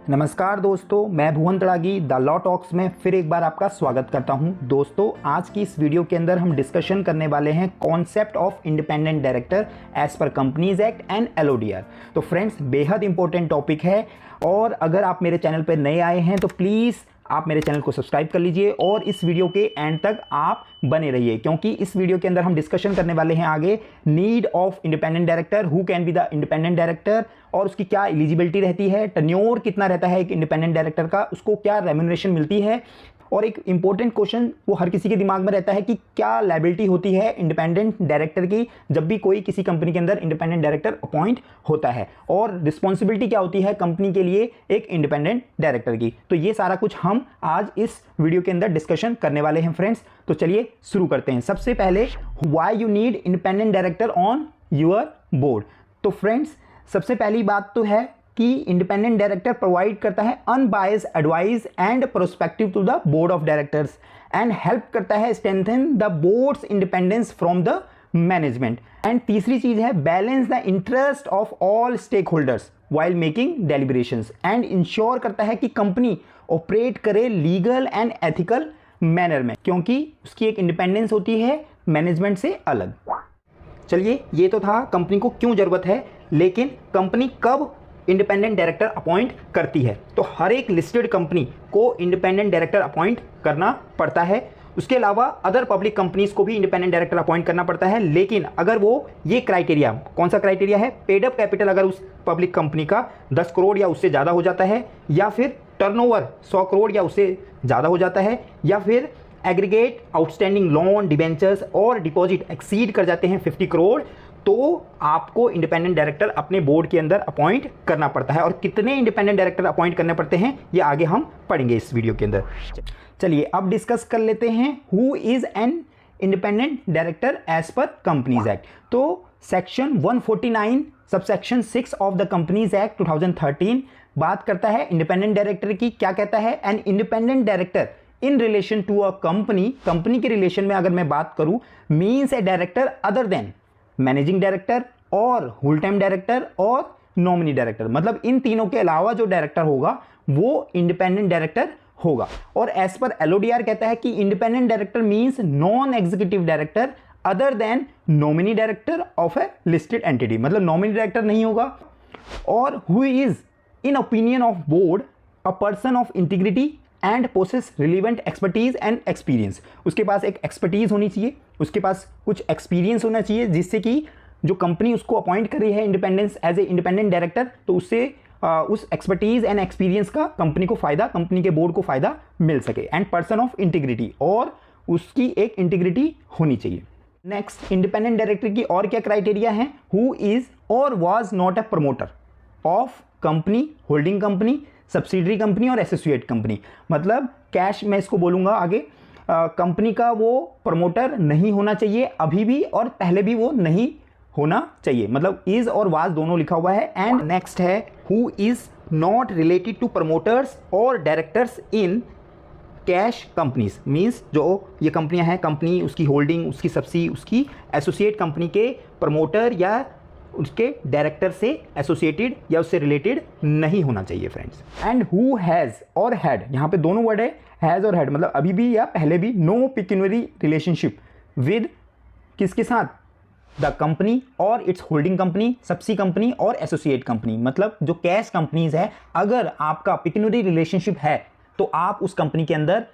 नमस्कार दोस्तों, मैं भुवन तड़ागी द लॉ टॉक्स में फिर एक बार आपका स्वागत करता हूं। दोस्तों, आज की इस वीडियो के अंदर हम डिस्कशन करने वाले हैं concept of independent director as per companies act and LODR. तो फ्रेंड्स, बेहद इंपॉर्टेंट टॉपिक है और अगर आप मेरे चैनल पर नए आए हैं तो प्लीज़ आप मेरे चैनल को सब्सक्राइब कर लीजिए और इस वीडियो के एंड तक आप बने रहिए, क्योंकि इस वीडियो के अंदर हम डिस्कशन करने वाले हैं आगे need of independent director, who can be the independent director और उसकी क्या एलिजिबिलिटी रहती है, टेन्योर कितना रहता है एक इंडिपेंडेंट डायरेक्टर का, उसको क्या रेम्यूनरेशन मिलती है। और एक इंपॉर्टेंट क्वेश्चन वो हर किसी के दिमाग में रहता है कि क्या लायबिलिटी होती है इंडिपेंडेंट डायरेक्टर की जब भी कोई किसी कंपनी के अंदर इंडिपेंडेंट डायरेक्टर अपॉइंट होता है, और रिस्पॉन्सिबिलिटी क्या होती है कंपनी के लिए एक इंडिपेंडेंट डायरेक्टर की। तो ये सारा कुछ हम आज इस वीडियो के अंदर डिस्कशन करने वाले हैं फ्रेंड्स। तो चलिए शुरू करते हैं। सबसे पहले, why you need independent director on your board. तो फ्रेंड्स, सबसे पहली बात तो है कि इंडिपेंडेंट डायरेक्टर प्रोवाइड करता है unbiased advice and prospective to the board of directors and help करता है strengthen the board's independence from the management. And तीसरी चीज है balance the interest of all stakeholders while making deliberations and ensure करता है कि company operate करे legal and ethical manner में, क्योंकि उसकी एक इंडिपेंडेंस होती है मैनेजमेंट से अलग। चलिए, ये तो था कंपनी को क्यों जरूरत है, लेकिन कंपनी कब इंडिपेंडेंट डायरेक्टर अपॉइंट करती है। तो हर एक लिस्टेड कंपनी को इंडिपेंडेंट डायरेक्टर अपॉइंट करना पड़ता है। उसके अलावा अदर पब्लिक कंपनीज को भी इंडिपेंडेंट डायरेक्टर अपॉइंट करना पड़ता है, लेकिन अगर वो ये क्राइटेरिया, कौन सा क्राइटेरिया है, पेड अप कैपिटल अगर उस पब्लिक कंपनी का 10 करोड़ या उससे ज़्यादा हो जाता है, या फिर टर्नओवर 100 करोड़ या उससे ज़्यादा हो जाता है, या फिर एग्रीगेट आउटस्टैंडिंग लोन, डिबेंचर्स और डिपॉजिट एक्सीड कर जाते हैं 50 करोड़, तो आपको इंडिपेंडेंट डायरेक्टर अपने बोर्ड के अंदर अपॉइंट करना पड़ता है। और कितने इंडिपेंडेंट डायरेक्टर अपॉइंट करने पड़ते हैं ये आगे हम पढ़ेंगे इस वीडियो के अंदर। चलिए अब डिस्कस कर लेते हैं who is an independent director as per companies act. तो section 149 subsection 6 of the companies act 2013 बात करता है इंडिपेंडेंट डायरेक्टर की। क्या कहता है, an independent director in relation to a company के रिलेशन में अगर मैं बात करूं, means a director other than managing director और होल टाइम डायरेक्टर और नॉमिनी डायरेक्टर, मतलब इन तीनों के अलावा जो डायरेक्टर होगा वो इंडिपेंडेंट डायरेक्टर होगा। और एज पर एलओडीआर कहता है कि independent director means non executive director other than nominee director of a listed entity, मतलब नॉमिनी डायरेक्टर नहीं होगा। और who is in opinion of board a person of integrity and possess relevant expertise and experience. उसके पास एक expertise होनी चाहिए, उसके पास कुछ एक्सपीरियंस होना चाहिए, जिससे कि जो कंपनी उसको अपॉइंट कर रही है independence as a independent director, तो उससे उस एक्सपर्टीज एंड एक्सपीरियंस का कंपनी को फायदा, कंपनी के बोर्ड को फायदा मिल सके। एंड पर्सन ऑफ इंटीग्रिटी, और उसकी एक इंटीग्रिटी होनी चाहिए। नेक्स्ट, इंडिपेंडेंट डायरेक्टर की और क्या क्राइटेरिया है, हु इज और was not a promoter of company, holding company, subsidiary company और एसोसिएट कंपनी। मतलब कैश, मैं इसको बोलूंगा आगे, कंपनी का वो प्रमोटर नहीं होना चाहिए अभी भी, और पहले भी वो नहीं होना चाहिए, मतलब इज और वाज दोनों लिखा हुआ है। एंड नेक्स्ट है who is not related to promoters और directors in cash companies, means जो ये कंपनियां हैं, कंपनी, उसकी होल्डिंग, उसकी सब्सिडी, उसकी एसोसिएट कंपनी के प्रमोटर या उसके डायरेक्टर से एसोसिएटेड या उससे रिलेटेड नहीं होना चाहिए फ्रेंड्स। एंड हु हैज़ और हैड, यहाँ पे दोनों वर्ड है, हैज़ और हैड, मतलब अभी भी या पहले भी, नो पिक्यूनरी रिलेशनशिप विद किसके साथ, द कंपनी और इट्स होल्डिंग कंपनी, सब्सी कंपनी और एसोसिएट कंपनी। मतलब जो कैश कंपनीज है, अगर आपका पिक्यूनरी रिलेशनशिप है तो आप उस कंपनी के अंदर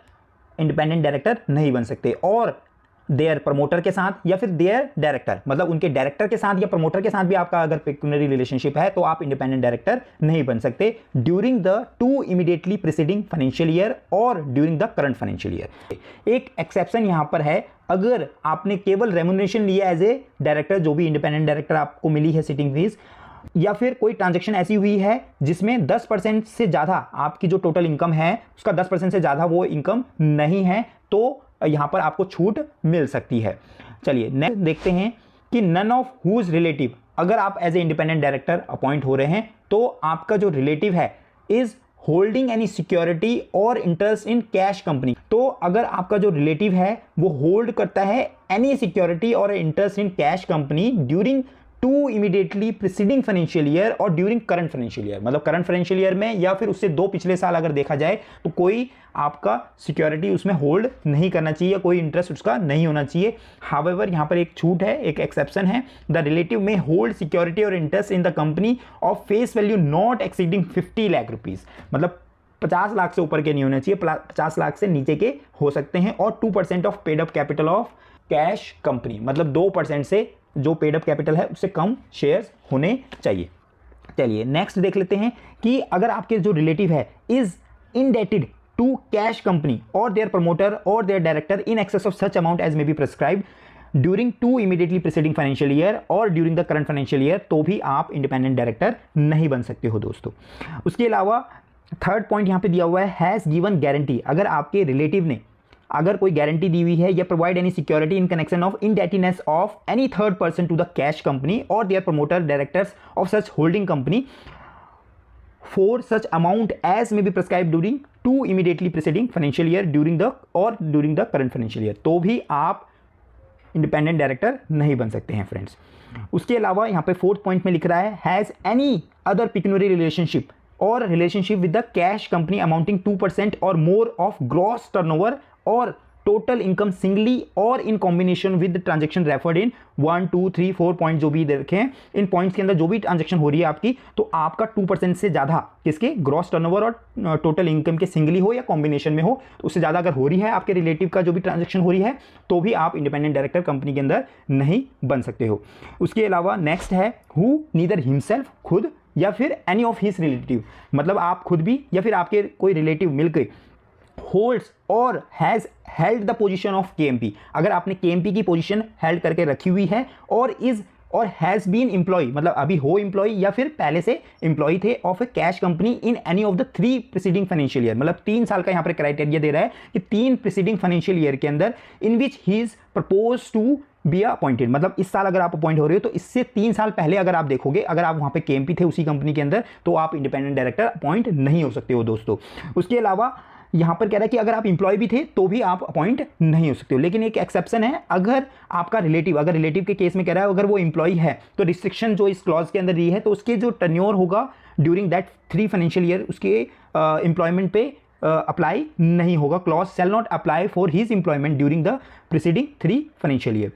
इंडिपेंडेंट डायरेक्टर नहीं बन सकते। और देयर प्रमोटर के साथ या फिर देयर डायरेक्टर, मतलब उनके डायरेक्टर के साथ या प्रमोटर के साथ भी आपका अगर पेक्यूनरी रिलेशनशिप है तो आप इंडिपेंडेंट डायरेक्टर नहीं बन सकते during the 2 immediately preceding financial year और during the current financial year. एक एक्सेप्शन यहां पर है, अगर आपने केवल रेम्यूनरेशन लिया एज ए डायरेक्टर, जो भी इंडिपेंडेंट डायरेक्टर आपको मिली है सिटिंग फीस, या फिर कोई ट्रांजैक्शन ऐसी हुई है जिसमें 10% से ज़्यादा आपकी जो टोटल इनकम है उसका 10% से ज़्यादा वो इनकम नहीं है, तो यहां पर आपको छूट मिल सकती है। चलिए नेक्स्ट देखते हैं कि नन ऑफ हुज रिलेटिव, अगर आप as a independent director appoint हो रहे हैं तो आपका जो रिलेटिव है इज होल्डिंग एनी सिक्योरिटी और इंटरेस्ट इन कैश कंपनी। तो अगर आपका जो रिलेटिव है वो होल्ड करता है एनी सिक्योरिटी और interest in cash company during two immediately preceding financial year और ड्यूरिंग करंट फाइनेंशियल ईयर, मतलब करंट फाइनेंशियल ईयर में या फिर उससे 2 पिछले साल अगर देखा जाए तो कोई आपका सिक्योरिटी उसमें होल्ड नहीं करना चाहिए, कोई इंटरेस्ट उसका नहीं होना चाहिए। हाउएवर यहाँ पर एक छूट है, एक एक्सेप्शन है, द रिलेटिव में होल्ड सिक्योरिटी और interest in the company of face value not exceeding 50 lakh rupees, मतलब 50 लाख से ऊपर के नहीं होना चाहिए, 50 लाख से नीचे के हो सकते हैं। और 2% of paid up capital of cash company, मतलब 2% से जो पेड अप कैपिटल है उससे कम शेयर्स होने चाहिए। चलिए नेक्स्ट देख लेते हैं कि अगर आपके जो रिलेटिव है is indebted to cash company और देयर प्रमोटर और their director in excess of such amount as may be prescribed during 2 immediately preceding financial year और during the current financial year, तो भी आप इंडिपेंडेंट डायरेक्टर नहीं बन सकते हो दोस्तों। उसके अलावा थर्ड पॉइंट यहाँ पे दिया हुआ है, हैज़ गिवन गारंटी, अगर आपके रिलेटिव ने अगर कोई गारंटी दी हुई है या provide any security in connection of indebtedness of any third person to the cash company और their promoter directors of such holding company for such amount as may be prescribed during 2 immediately preceding financial year during the current financial year, तो भी आप independent director नहीं बन सकते हैं friends. उसके अलावा यहाँ पे 4th पॉइंट में लिख रहा है, has any other pecuniary relationship और relationship with the cash company amounting 2% और मोर ऑफ ग्रॉस टर्नओवर और टोटल इनकम सिंगली और in combination with transaction referred in 1, 2, 3, 4 point जो भी देखे हैं, इन पॉइंट्स के अंदर जो भी ट्रांजेक्शन हो रही है आपकी, तो आपका 2% से ज़्यादा किसके ग्रॉस टर्नओवर और टोटल इनकम के सिंगली हो या कॉम्बिनेशन में हो, तो उससे ज़्यादा अगर हो रही है आपके रिलेटिव का जो भी ट्रांजेक्शन हो रही है, तो भी आप इंडिपेंडेंट डायरेक्टर कंपनी के अंदर नहीं बन सकते हो। उसके अलावा नेक्स्ट है, हु नीदर हिमसेल्फ, खुद या फिर एनी ऑफ हिज रिलेटिव, मतलब आप खुद भी या फिर आपके कोई रिलेटिव मिलकर होल्ड्स और has held the position of KMP, अगर आपने केएमपी की पोजीशन हेल्ड करके रखी हुई है और इज और हैज़ बीन एम्प्लॉय, मतलब अभी हो एम्प्लॉय या फिर पहले से एम्प्लॉय थे of A cash company in any of the 3 preceding financial year, मतलब 3 साल का यहाँ पर क्राइटेरिया दे रहा है कि 3 प्रीसीडिंग फाइनेंशियल ईयर के अंदर in which he is propose to be appointed, मतलब इस साल अगर आप अपॉइंट हो रहे हो तो इससे 3 साल पहले अगर आप देखोगे, अगर आप वहाँ पे केएमपी थे उसी कंपनी के अंदर, तो आप इंडिपेंडेंट डायरेक्टर अपॉइंट नहीं हो सकते हो दोस्तों। उसके अलावा यहाँ पर कह रहा है कि अगर आप इंप्लॉय भी थे तो भी आप अपॉइंट नहीं हो सकते हो, लेकिन एक एक्सेप्शन है, अगर आपका रिलेटिव, अगर रिलेटिव के केस में कह रहा है अगर वो इंप्लॉय है तो रिस्ट्रिक्शन जो इस क्लॉज के अंदर दी है, तो उसके जो टर्न्योर होगा ड्यूरिंग दैट 3 फाइनेंशियल ईयर उसके एम्प्लॉयमेंट पे अप्लाई नहीं होगा, clause shall not apply for his employment during the preceding 3 financial year.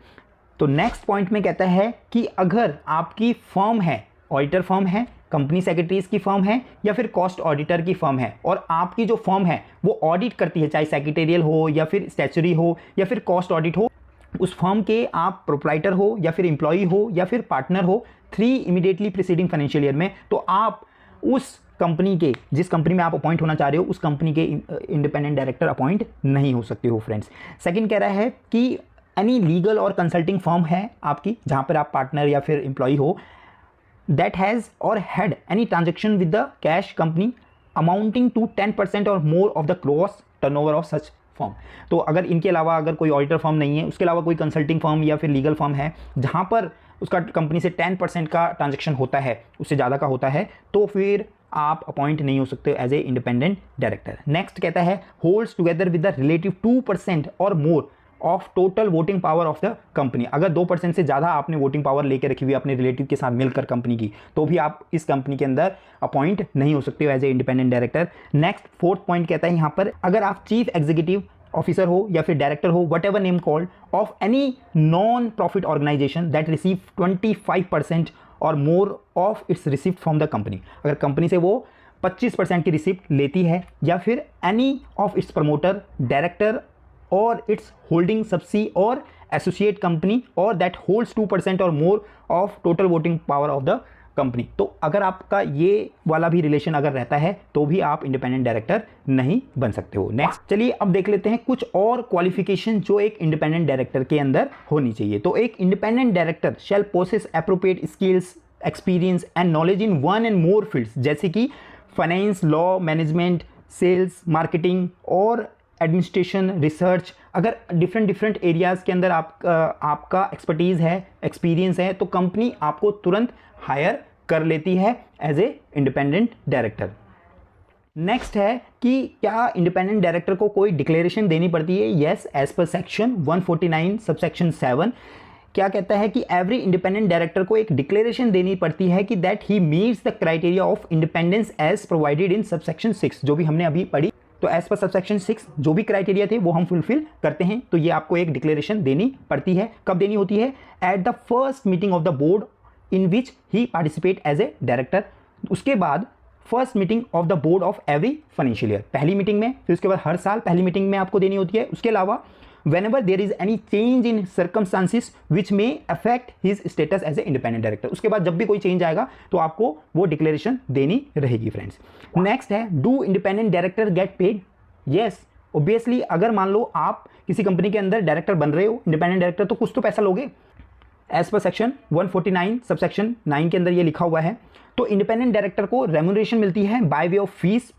तो नेक्स्ट पॉइंट में कहता है कि अगर आपकी फर्म है, ऑडिटर फर्म है, कंपनी सेक्रेटरीज की फर्म है या फिर कॉस्ट ऑडिटर की फर्म है, और आपकी जो फर्म है वो ऑडिट करती है, चाहे सेक्रेटेरियल हो या फिर स्टैच्यूटरी हो या फिर कॉस्ट ऑडिट हो, उस फर्म के आप प्रोप्राइटर हो या फिर एम्प्लॉई हो या फिर पार्टनर हो 3 इमीडिएटली प्रीसीडिंग फाइनेंशियल ईयर में, तो आप उस कंपनी के, जिस कंपनी में आप अपॉइंट होना चाह रहे हो उस कंपनी के इंडिपेंडेंट डायरेक्टर अपॉइंट नहीं हो सकते हो फ्रेंड्स। सेकंड कह रहा है कि एनी लीगल और कंसल्टिंग फर्म है आपकी जहाँ पर आप पार्टनर या फिर एम्प्लॉई हो, that has or had any transaction with the cash company amounting to 10% or more of the gross turnover of such firm, तो अगर इनके अलावा अगर कोई ऑडिटर फर्म नहीं है, उसके अलावा कोई कंसल्टिंग फर्म या फिर लीगल फर्म है जहाँ पर उसका कंपनी से 10% का ट्रांजेक्शन होता है, उससे ज़्यादा का होता है, तो फिर आप अपॉइंट नहीं हो सकते as a independent director. Next कहता है, holds together with the relative 2% और more of total voting power of the company, अगर 2% से ज़्यादा आपने वोटिंग पावर लेके रखी हुई अपने रिलेटिव के साथ मिलकर कंपनी की, तो भी आप इस कंपनी के अंदर अपॉइंट नहीं हो सकते हो as a independent director. Next 4th point कहता है यहाँ पर, अगर आप चीफ एग्जीक्यूटिव ऑफिसर हो या फिर डायरेक्टर हो, whatever name called, of any non profit organization that receive 25% और more of its receipt from the company, अगर कंपनी से वो 25% की रिसिप्ट लेती है, या फिर any of its promoter, director और इट्स होल्डिंग सब्सी और एसोसिएट कंपनी और दैट होल्ड्स 2% और more of total voting power of the company, तो अगर आपका ये वाला भी रिलेशन अगर रहता है तो भी आप इंडिपेंडेंट डायरेक्टर नहीं बन सकते हो। नेक्स्ट चलिए अब देख लेते हैं कुछ और क्वालिफिकेशन जो एक इंडिपेंडेंट डायरेक्टर के अंदर होनी चाहिए। तो एक independent director shall possess appropriate skills, experience and knowledge in 1 and more fields, जैसे कि finance, law, management, sales, marketing और एडमिनिस्ट्रेशन, रिसर्च, अगर डिफरेंट एरियाज़ के अंदर आपका एक्सपर्टीज़ है, एक्सपीरियंस है, तो कंपनी आपको तुरंत हायर कर लेती है as a independent director. Next है कि क्या इंडिपेंडेंट डायरेक्टर को कोई डिक्लेरेशन देनी पड़ती है? Yes, as per section 149 subsection 7 क्या कहता है कि एवरी इंडिपेंडेंट डायरेक्टर को एक डिक्लेरेशन देनी पड़ती है कि that he meets the criteria of independence as provided in subsection 6, जो भी हमने अभी पढ़ी। तो एज पर सबसेक्शन 6 जो भी क्राइटेरिया थे वो हम फुलफिल करते हैं, तो ये आपको एक डिक्लेरेशन देनी पड़ती है। कब देनी होती है? At the first meeting of the board in which he participate as a director. उसके बाद first meeting of the board of every financial year, पहली मीटिंग में, फिर उसके बाद हर साल पहली मीटिंग में आपको देनी होती है। उसके अलावा whenever there is any change in circumstances which may affect his status as a independent director, उसके बाद जब भी कोई चेंज आएगा तो आपको वो डिक्लेरेशन देनी रहेगी फ्रेंड्स। नेक्स्ट है, do independent director get paid? Yes, obviously अगर मान लो आप किसी कंपनी के अंदर डायरेक्टर बन रहे हो, इंडिपेंडेंट डायरेक्टर, तो कुछ तो पैसा लोगे। एज पर सेक्शन 149 सबसेक्शन 9 के अंदर ये लिखा हुआ है। तो इंडिपेंडेंट डायरेक्टर को रेम्यूनरेशन मिलती है by way of fees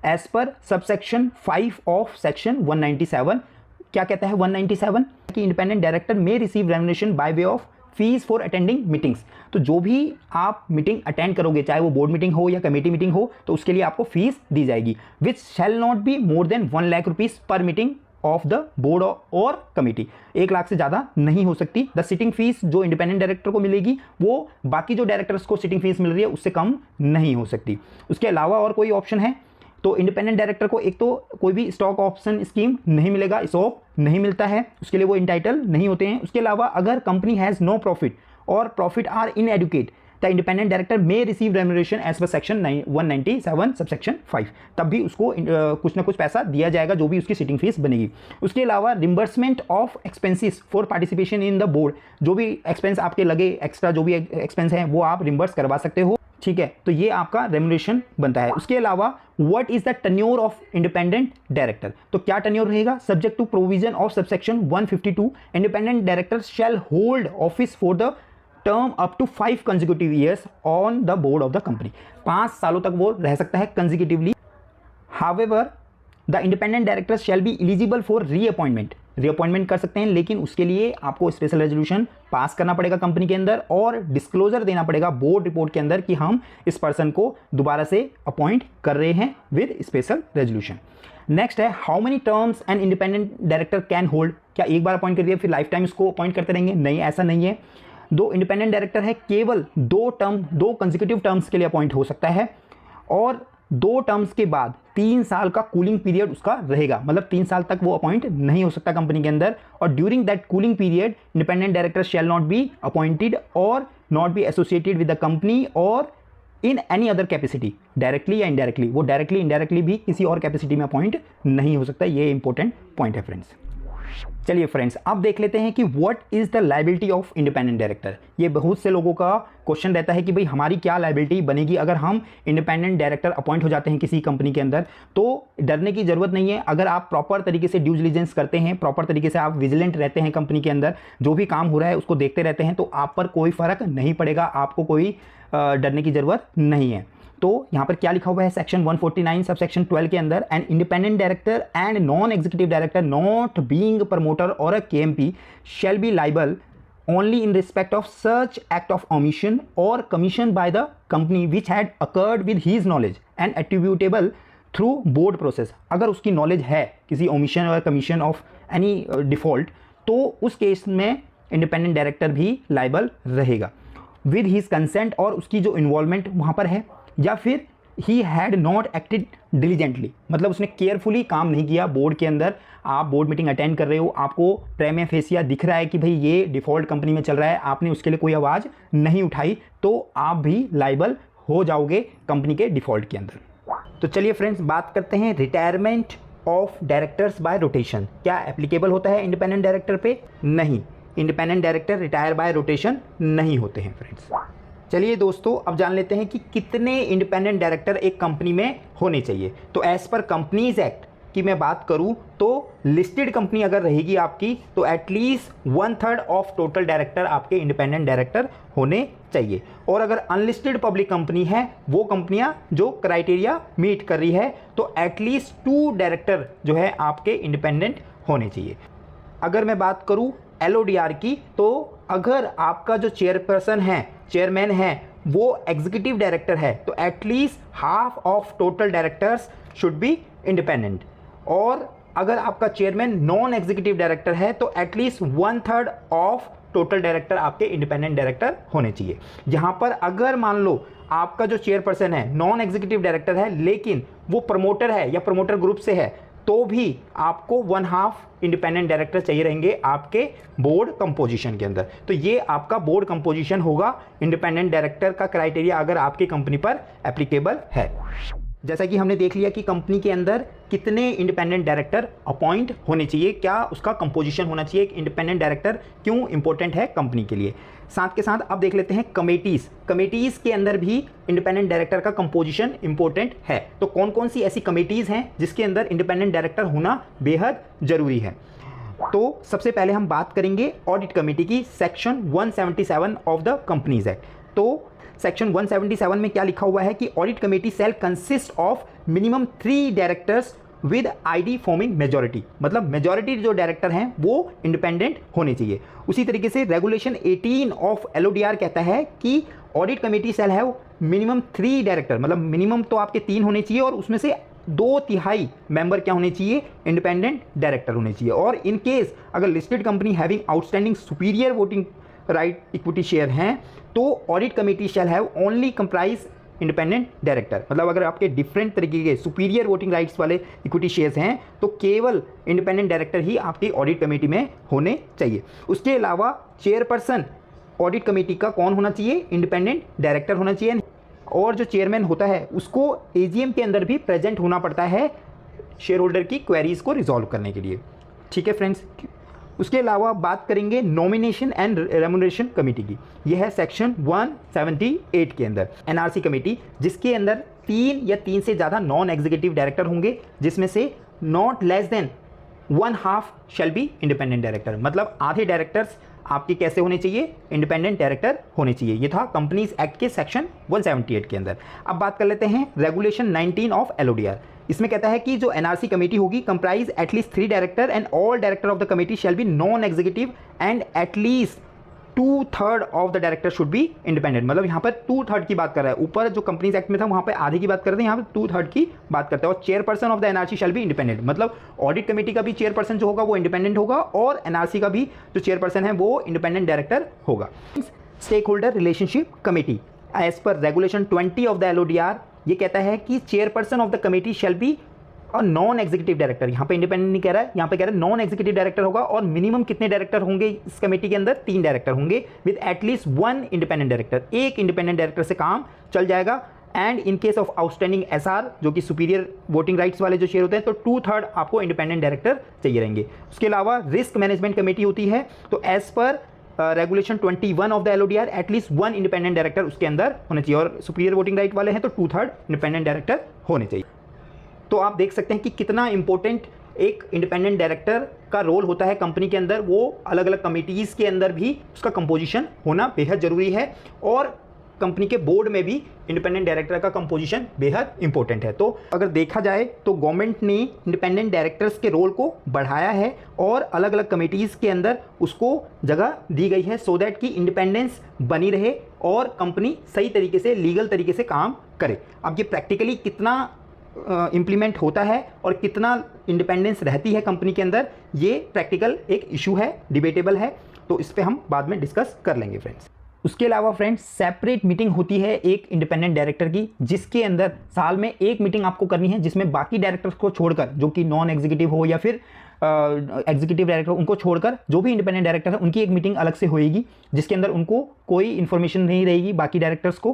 as per subsection 5 of section 197। क्या कहता है 197? कि independent director may receive remuneration by way of fees for attending meetings. तो जो भी आप मीटिंग अटेंड करोगे, चाहे वो बोर्ड मीटिंग हो या कमेटी मीटिंग हो, तो उसके लिए आपको फीस दी जाएगी, which shall not be more than 1 lakh rupees per meeting of the board or committee. 1 lakh से ज़्यादा नहीं हो सकती। द सिटिंग फीस जो इंडिपेंडेंट डायरेक्टर को मिलेगी वो बाकी जो डायरेक्टर्स को सिटिंग फीस मिल रही है उससे कम नहीं हो सकती। उसके अलावा और कोई ऑप्शन है? तो इंडिपेंडेंट डायरेक्टर को एक तो कोई भी स्टॉक ऑप्शन स्कीम नहीं मिलेगा, स्टॉक नहीं मिलता है, उसके लिए वो इंटाइटल नहीं होते हैं। उसके अलावा अगर कंपनी हैज़ नो प्रॉफिट और profit are inadequate, the independent director may receive remuneration as per section 197 subsection 5, तब भी उसको कुछ ना कुछ पैसा दिया जाएगा जो भी उसकी सिटिंग फीस बनेगी। उसके अलावा reimbursement of expenses for participation in the board, जो भी एक्सपेंस आपके लगे, एक्स्ट्रा जो भी एक्सपेंस है वो आप रिम्बर्स करवा सकते हो, ठीक है। तो ये आपका रेम्यूनरेशन बनता है। उसके अलावा what is the tenure of independent director? तो क्या टेन्योर रहेगा? Subject to provision of subsection 152, independent director shall hold office for the term up to 5 consecutive years on the board of the company. 5 सालों तक वो रह सकता है consecutively. However the independent director shall be eligible for reappointment कर सकते हैं, लेकिन उसके लिए आपको स्पेशल रेजोल्यूशन पास करना पड़ेगा कंपनी के अंदर और डिस्क्लोजर देना पड़ेगा बोर्ड रिपोर्ट के अंदर कि हम इस पर्सन को दोबारा से अपॉइंट कर रहे हैं विद स्पेशल रेजोल्यूशन। नेक्स्ट है, how many terms N independent director can hold? क्या एक बार अपॉइंट कर दिया फिर लाइफ टाइम इसको अपॉइंट करते रहेंगे? नहीं, ऐसा नहीं है। 2 इंडिपेंडेंट डायरेक्टर है, केवल 2 कंसेक्यूटिव टर्म्स के लिए अपॉइंट हो सकता है और 2 टर्म्स के बाद 3 साल का कूलिंग पीरियड उसका रहेगा, मतलब 3 साल तक वो अपॉइंट नहीं हो सकता कंपनी के अंदर। और during that cooling period independent director shall not be appointed or not be associated with the company or in any other capacity, directly या इनडायरेक्टली। वो डायरेक्टली इनडायरेक्टली भी किसी और कैपेसिटी में अपॉइंट नहीं हो सकता। ये इंपॉर्टेंट पॉइंट है फ्रेंड्स। चलिए फ्रेंड्स, अब देख लेते हैं कि what is the liability of independent director. ये बहुत से लोगों का क्वेश्चन रहता है कि भाई हमारी क्या लायबिलिटी बनेगी अगर हम इंडिपेंडेंट डायरेक्टर अपॉइंट हो जाते हैं किसी कंपनी के अंदर। तो डरने की जरूरत नहीं है। अगर आप प्रॉपर तरीके से ड्यू डिलिजेंस करते हैं, प्रॉपर तरीके से आप विजिलेंट रहते हैं कंपनी के अंदर, जो भी काम हो रहा है उसको देखते रहते हैं, तो आप पर कोई फर्क नहीं पड़ेगा, आपको कोई डरने की जरूरत नहीं है। तो यहाँ पर क्या लिखा हुआ है सेक्शन 149 सब सेक्शन 12 के अंदर, an independent director and non executive director not being promoter or a KMP shall be liable only in respect of such act of omission or commission by the company which had occurred with his knowledge and attributable through board process। अगर उसकी knowledge है किसी omission और commission of any default, तो उस case में independent director भी liable रहेगा विद हिज कंसेंट, और उसकी जो इन्वॉल्वमेंट वहाँ पर है, या फिर he had not acted diligently, मतलब उसने केयरफुली काम नहीं किया बोर्ड के अंदर। आप बोर्ड मीटिंग अटेंड कर रहे हो, आपको प्रेमे फेसिया दिख रहा है कि भाई ये डिफ़ॉल्ट कंपनी में चल रहा है, आपने उसके लिए कोई आवाज़ नहीं उठाई, तो आप भी लाइबल हो जाओगे कंपनी के डिफ़ॉल्ट के अंदर। तो चलिए फ्रेंड्स, बात करते हैं retirement of directors bye rotation. क्या एप्लीकेबल होता है इंडिपेंडेंट डायरेक्टर पे? नहीं, independent director retire bye rotation नहीं होते हैं फ्रेंड्स। चलिए दोस्तों, अब जान लेते हैं कि कितने इंडिपेंडेंट डायरेक्टर एक कंपनी में होने चाहिए। तो एज पर कंपनीज एक्ट की मैं बात करूं तो लिस्टेड कंपनी अगर रहेगी आपकी, तो एटलीस्ट 1/3 ऑफ टोटल डायरेक्टर आपके इंडिपेंडेंट डायरेक्टर होने चाहिए। और अगर अनलिस्टेड पब्लिक कंपनी है, वो कंपनियां जो क्राइटेरिया मीट कर रही है, तो एटलीस्ट 2 डायरेक्टर जो है आपके इंडिपेंडेंट होने चाहिए। अगर मैं बात करूं LODR की, तो अगर आपका जो चेयरमैन है वो एग्जीक्यूटिव डायरेक्टर है, तो at least half of total directors should be independent. और अगर आपका चेयरमैन नॉन एग्जीक्यूटिव डायरेक्टर है, तो एटलीस्ट 1/3 ऑफ टोटल डायरेक्टर आपके इंडिपेंडेंट डायरेक्टर होने चाहिए। यहां पर अगर मान लो आपका जो चेयरपर्सन है नॉन एग्जीक्यूटिव डायरेक्टर है, लेकिन वो प्रमोटर है या प्रमोटर ग्रुप से है, तो भी आपको 1/2 इंडिपेंडेंट डायरेक्टर चाहिए रहेंगे आपके बोर्ड कंपोजिशन के अंदर। तो ये आपका बोर्ड कंपोजिशन होगा इंडिपेंडेंट डायरेक्टर का क्राइटेरिया अगर आपकी कंपनी पर एप्लीकेबल है। जैसा कि हमने देख लिया कि कंपनी के अंदर कितने इंडिपेंडेंट डायरेक्टर अपॉइंट होने चाहिए, क्या उसका कंपोजिशन होना चाहिए, एक इंडिपेंडेंट डायरेक्टर क्यों इंपॉर्टेंट है कंपनी के लिए। साथ के साथ अब देख लेते हैं कमेटीज़ के अंदर भी इंडिपेंडेंट डायरेक्टर का कंपोजिशन इंपॉर्टेंट है। तो कौन कौन सी ऐसी कमेटीज़ हैं जिसके अंदर इंडिपेंडेंट डायरेक्टर होना बेहद ज़रूरी है। तो सबसे पहले हम बात करेंगे ऑडिट कमेटी की, section 177 of the companies act. तो सेक्शन 177 में क्या लिखा हुआ है कि audit committee shell consist of minimum 3 directors with ID forming majority, मतलब मेजॉरिटी जो डायरेक्टर हैं वो इंडिपेंडेंट होने चाहिए। उसी तरीके से रेगुलेशन 18 ऑफ LODR कहता है कि audit committee shall have minimum 3 director, मतलब मिनिमम तो आपके 3 होने चाहिए और उसमें से 2/3 मेंबर क्या होने चाहिए, इंडिपेंडेंट डायरेक्टर होने चाहिए। और इन केस अगर listed company having outstanding superior voting right equity share हैं, तो audit committee shall have only comprise independent director, मतलब अगर आपके डिफरेंट तरीके के सुपीरियर वोटिंग राइट्स वाले इक्विटी शेयर्स हैं तो केवल इंडिपेंडेंट डायरेक्टर ही आपकी ऑडिट कमेटी में होने चाहिए। उसके अलावा चेयरपर्सन ऑडिट कमेटी का कौन होना चाहिए, इंडिपेंडेंट डायरेक्टर होना चाहिए। और जो चेयरमैन होता है उसको AGM के अंदर भी प्रेजेंट होना पड़ता है शेयर होल्डर की क्वेरीज को रिजॉल्व करने के लिए। ठीक है फ्रेंड्स। उसके अलावा बात करेंगे नॉमिनेशन एंड रेम्यूनरेशन कमेटी की। यह है सेक्शन 178 के अंदर NRC कमेटी, जिसके अंदर 3 या 3 से ज़्यादा नॉन एग्जीक्यूटिव डायरेक्टर होंगे, जिसमें से not less than 1/2 shall be independent director, मतलब आधे डायरेक्टर्स आपके कैसे होने चाहिए, इंडिपेंडेंट डायरेक्टर होने चाहिए। ये था कंपनीज एक्ट के सेक्शन 178 के अंदर। अब बात कर लेते हैं रेगुलेशन 19 ऑफ LODR। इसमें कहता है कि जो NRC कमेटी होगी comprise at least 3 director and all director of the committee shall B non executive and at least 2/3 of the director should be independent, मतलब यहाँ पर 2/3 की बात कर रहा है। ऊपर जो कंपनीज एक्ट में था वहाँ पे आधे की बात करते हैं, यहाँ पे 2/3 की बात करते हैं। और chairperson of the NRC shall be independent, मतलब ऑडिट कमेटी का भी चेयरपर्सन जो होगा वो इंडिपेंडेंट होगा और NRC का भी जो चेयरपर्सन है वो इंडिपेंडेंट डायरेक्टर होगा। Stakeholder relationship committee as per regulation 20 of the LODR ये कहता है कि chairperson of the committee shall be और नॉन एग्जीक्यूटिव डायरेक्टर, यहाँ पे इंडिपेंडेंट नहीं कह रहा है, यहाँ पे कह रहा है नॉन एग्जीक्यूटिव डायरेक्टर होगा। और मिनिमम कितने डायरेक्टर होंगे इस कमेटी के अंदर, 3 डायरेक्टर होंगे विद एटलीस्ट 1 इंडिपेंडेंट डायरेक्टर, एक इंडिपेंडेंट डायरेक्टर से काम चल जाएगा। And in case of outstanding SR जो कि सुपीरियर वोटिंग राइट्स वाले जो शेयर होते हैं, तो 2/3 आपको इंडिपेंडेंट डायरेक्टर चाहिए रहेंगे। उसके अलावा रिस्क मैनेजमेंट कमेटी होती है, तो as per regulation 21 of the LODR at least 1 independent director उसके अंदर होने चाहिए। और सुपीरियर वोटिंग राइट वाले हैं तो 2/3 इंडिपेंडेंट डायरेक्टर होने चाहिए। तो आप देख सकते हैं कि कितना इंपॉर्टेंट एक इंडिपेंडेंट डायरेक्टर का रोल होता है कंपनी के अंदर। वो अलग अलग कमिटीज़ के अंदर भी उसका कंपोजिशन होना बेहद ज़रूरी है और कंपनी के बोर्ड में भी इंडिपेंडेंट डायरेक्टर का कंपोजिशन बेहद इंपॉर्टेंट है। तो अगर देखा जाए तो गवर्नमेंट ने इंडिपेंडेंट डायरेक्टर्स के रोल को बढ़ाया है और अलग अलग कमेटीज़ के अंदर उसको जगह दी गई है सो दैट कि इंडिपेंडेंस बनी रहे और कंपनी सही तरीके से लीगल तरीके से काम करे। अब ये प्रैक्टिकली कितना इम्प्लीमेंट होता है और कितना इंडिपेंडेंस रहती है कंपनी के अंदर, ये प्रैक्टिकल एक इशू है, डिबेटेबल है, तो इस पर हम बाद में डिस्कस कर लेंगे फ्रेंड्स। उसके अलावा फ्रेंड्स सेपरेट मीटिंग होती है एक इंडिपेंडेंट डायरेक्टर की, जिसके अंदर साल में एक मीटिंग आपको करनी है, जिसमें बाकी डायरेक्टर्स को छोड़कर, जो कि नॉन एग्जीक्यूटिव हो या फिर एग्जीक्यूटिव डायरेक्टर, उनको छोड़कर जो भी इंडिपेंडेंट डायरेक्टर है उनकी एक मीटिंग अलग से होएगी, जिसके अंदर उनको कोई इन्फॉर्मेशन नहीं रहेगी बाकी डायरेक्टर्स को,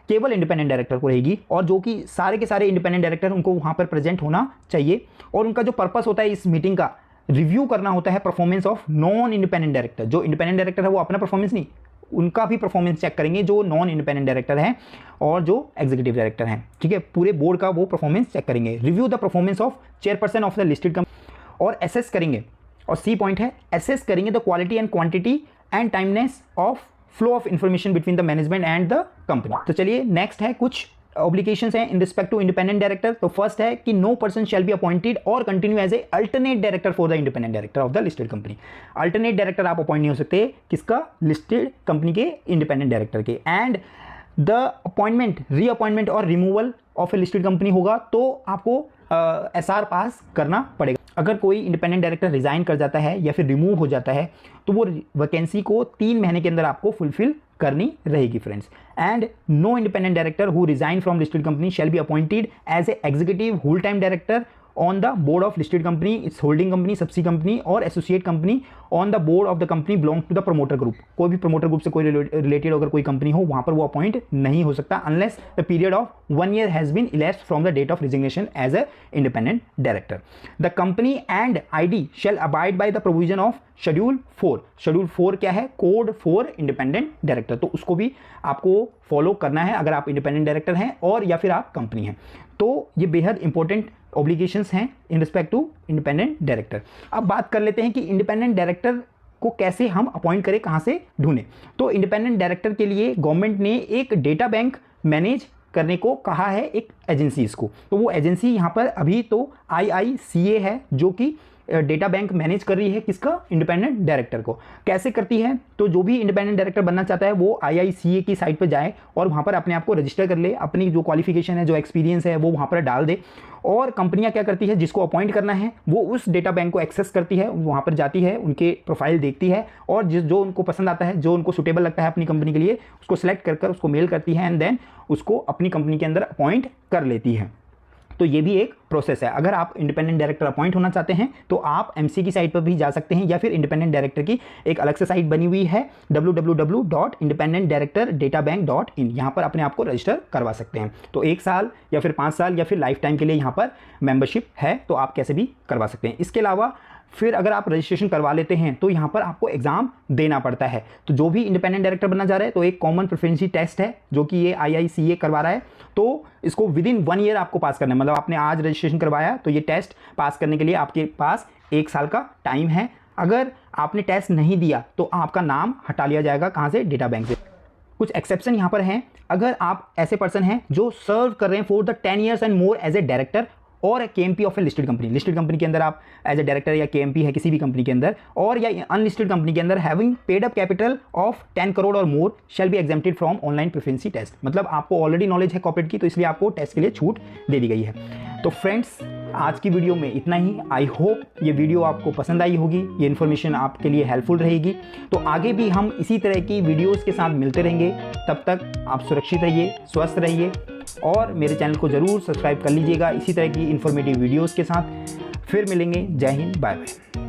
केवल इंडिपेंडेंट डायरेक्टर को रहेगी। और जो कि सारे के सारे इंडिपेंडेंट डायरेक्टर उनको वहाँ पर प्रेजेंट होना चाहिए। और उनका जो पर्पस होता है इस मीटिंग का, रिव्यू करना होता है performance of non independent director. जो इंडिपेंडेंट डायरेक्टर है वो अपना परफॉर्मेंस नहीं, उनका भी परफॉर्मेंस चेक करेंगे, जो नॉन इंडिपेंडेंट डायरेक्टर हैं और जो एग्जीक्यूटिव डायरेक्टर हैं। ठीक है, पूरे बोर्ड का वो परफॉर्मेंस चेक करेंगे। Review the performance of chairperson of the listed company और एसेस करेंगे। और सी पॉइंट है, एसेस करेंगे the quality and quantity and timeliness of flow of information between the management and the company. तो चलिए next है कुछ ऑब्लिगेशंस हैं in respect to independent director. तो फर्स्ट है कि no person shall be appointed or continue as a alternate director for the independent director of the listed company. Alternate director आप appoint नहीं हो सकते, किसका, लिस्टेड कंपनी के इंडिपेंडेंट डायरेक्टर के। एंड द अपॉइंटमेंट, रीअपॉइंटमेंट और removal of a listed company होगा तो आपको SR पास करना पड़ेगा। अगर कोई इंडिपेंडेंट डायरेक्टर रिजाइन कर जाता है या फिर रिमूव हो जाता है तो वो वैकेंसी को 3 महीने के अंदर आपको फुलफिल करनी रहेगी friends. And no independent director who resign from listed company shall be appointed as a executive whole time director on the board of listed company, its holding company, subsidiary company और associate company on the board of the company belong to the promoter group। कोई भी promoter group से कोई related अगर कोई company हो वहां पर वो अपॉइंट नहीं हो सकता unless the period of 1 year has been elapsed from the date of resignation as a independent director। The company and ID shall abide by the provision of schedule 4। Schedule 4 क्या है? Code for independent director. तो उसको भी आपको follow करना है अगर आप इंडिपेंडेंट डायरेक्टर हैं और या फिर आप कंपनी हैं। तो ये बेहद इंपॉर्टेंट ऑब्लिगेशंस हैं in respect to independent director. अब बात कर लेते हैं कि इंडिपेंडेंट डायरेक्टर को कैसे हम अपॉइंट करें, कहाँ से ढूंढें। तो इंडिपेंडेंट डायरेक्टर के लिए गवर्नमेंट ने एक डेटा बैंक मैनेज करने को कहा है एक एजेंसीज को। तो वो एजेंसी यहाँ पर अभी तो IICA है जो कि डेटा बैंक मैनेज कर रही है किसका? इंडिपेंडेंट डायरेक्टर को। कैसे करती है? तो जो भी इंडिपेंडेंट डायरेक्टर बनना चाहता है वो IICA की साइट पर जाए और वहाँ पर अपने आप को रजिस्टर कर ले, अपनी जो क्वालिफिकेशन है, जो एक्सपीरियंस है वो वहाँ पर डाल दे। और कंपनियां क्या करती है, जिसको अपॉइंट करना है वो उस डेटा बैंक को एक्सेस करती है, वहाँ पर जाती है, उनके प्रोफाइल देखती है और जो उनको पसंद आता है, जो उनको सुटेबल लगता है अपनी कंपनी के लिए, उसको सिलेक्ट कर उसको मेल करती है एंड देन उसको अपनी कंपनी के अंदर अपॉइंट कर लेती है। तो ये भी एक प्रोसेस है। अगर आप इंडिपेंडेंट डायरेक्टर अपॉइंट होना चाहते हैं तो आप MC की साइट पर भी जा सकते हैं या फिर इंडिपेंडेंट डायरेक्टर की एक अलग से साइट बनी हुई है www.independentdirectordatabank.in। यहाँ पर अपने आप को रजिस्टर करवा सकते हैं। तो 1 साल या फिर 5 साल या फिर लाइफ टाइम के लिए यहाँ पर मेंबरशिप है, तो आप कैसे भी करवा सकते हैं। इसके अलावा फिर अगर आप रजिस्ट्रेशन करवा लेते हैं तो यहाँ पर आपको एग्जाम देना पड़ता है। तो जो भी इंडिपेंडेंट डायरेक्टर बनना चाह रहा है तो एक कॉमन प्रेफरेंसी टेस्ट है जो कि ये IICA करवा रहा है। तो इसको विदिन 1 ईयर आपको पास करना है। मतलब आपने आज रजिस्ट्रेशन करवाया तो ये टेस्ट पास करने के लिए आपके पास 1 साल का टाइम है। अगर आपने टेस्ट नहीं दिया तो आपका नाम हटा लिया जाएगा, कहाँ से? डेटा बैंक से। कुछ एक्सेप्शन यहाँ पर हैं। अगर आप ऐसे पर्सन हैं जो सर्व कर रहे हैं for the 10 years and more as a director और KMP of a listed company. Listed company के अंदर आप एज ए डायरेक्टर या KMP है किसी भी कंपनी के अंदर, और या अनलिस्टेड कंपनी के अंदर having paid up capital of 10 crore or more shall be exempted from online proficiency test. मतलब आपको ऑलरेडी नॉलेज है कॉर्पोरेट की, तो इसलिए आपको टेस्ट के लिए छूट दे दी गई है। तो फ्रेंड्स, आज की वीडियो में इतना ही। आई होप ये वीडियो आपको पसंद आई होगी, ये इन्फॉर्मेशन आपके लिए हेल्पफुल रहेगी। तो आगे भी हम इसी तरह की वीडियोज़ के साथ मिलते रहेंगे। तब तक आप सुरक्षित रहिए, स्वस्थ रहिए और मेरे चैनल को ज़रूर सब्सक्राइब कर लीजिएगा इसी तरह की इन्फॉर्मेटिव वीडियोज़ के साथ। फिर मिलेंगे। जय हिंद, बाय बाय।